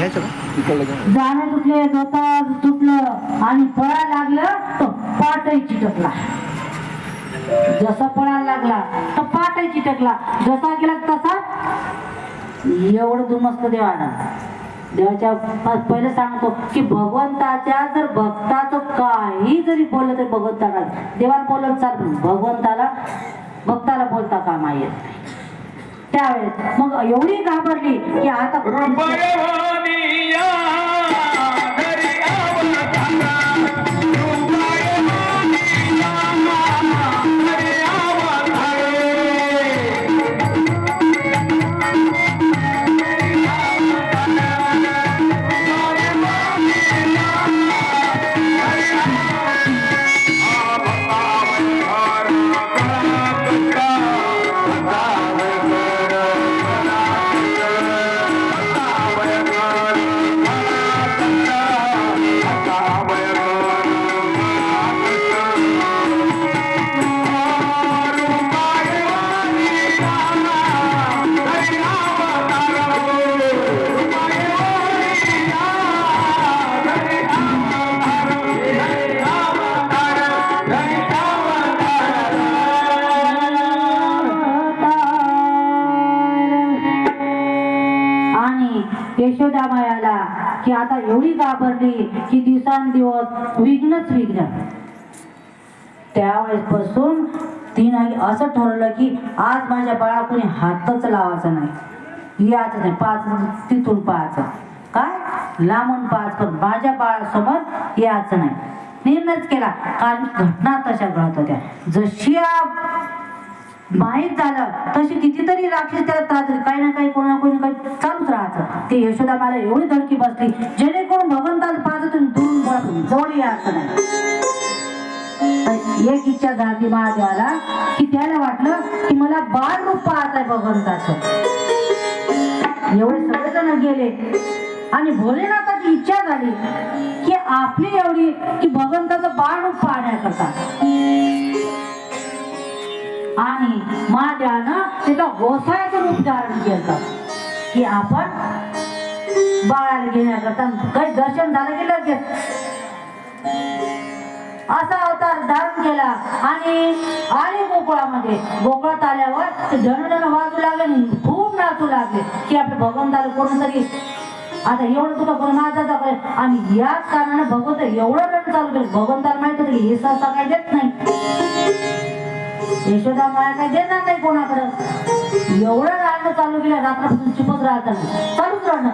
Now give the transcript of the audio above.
जाणं तुटले दोता तुटलं आणि पळायला लागलं तर पाटही चिटकला. जसा पळायला लागला तर पाटही चिटकला. जसा गेला तसा एवढं दुमस्त देवाना. देवाच्या पहिले सांगतो की भगवंताच्या जर भक्ताचं काही जरी बोललं तरी भगवंताला देवाला बोलत चालतं, भगवंताला भक्ताला बोलता कामा येत नाही. त्यावेळेस मग एवढी घाबरली की आता यशोदामायाला की आता एवढी घाबरली की दिवसांदिवस विघ्नच विघ्न. त्यावेळेस पासून तिने असं ठरवलं की आज माझ्या बाळा कोणी हातच लावायचा नाही, याच नाही, पाच तिथून पाहायचं, काय लांबून पाहायचं, माझ्या बाळासमोर यायचं नाही. निर्णयच केला. कारण घटना तशा घडत होत्या. जशी माहीत झालं तशी कितीतरी राक्षस त्याला त्रास दिले. काही ना काही कोणा कोणी काही चालूच राहायचं. ते यशोदा मला एवढी धडकी बसली जेणेकरून भगवंताला पाहत दूर जवळ यायचं नाही. एक इच्छा झाली महादेवाला की त्याला वाटलं की मला बाळ रूप पाहत आहे भगवंताचं. एवढे सगळेजण गेले आणि भोलेनाथाची इच्छा झाली की आपली एवढी की भगवंताचं बाळ रूप पाहण्याकरता. आणि महादेवानं त्याचा गोसाळ्याचं रूप धारण केलं की आपण बाळाला घेण्याकरता काही दर्शन झालं की लगेच असा अवतार धारण केला आणि आले गोकुळामध्ये. गोकुळात आल्यावर ते धनधन वाजू लागले, खूप नाचू लागले की आपल्या भगवंताला कोणतरी आता एवढं तुला कोण नाचायचा करे. आणि याच कारणाने भगवंत एवढं रण चालू केलं. भगवंताला माहित होतं की हे सहसा काय देत नाही, यशोदा माया काय देणार नाही कोणाकडं. एवढं राहणं चालू केलं, रात्रापासून चुपच राहतात, चालूच राहणं.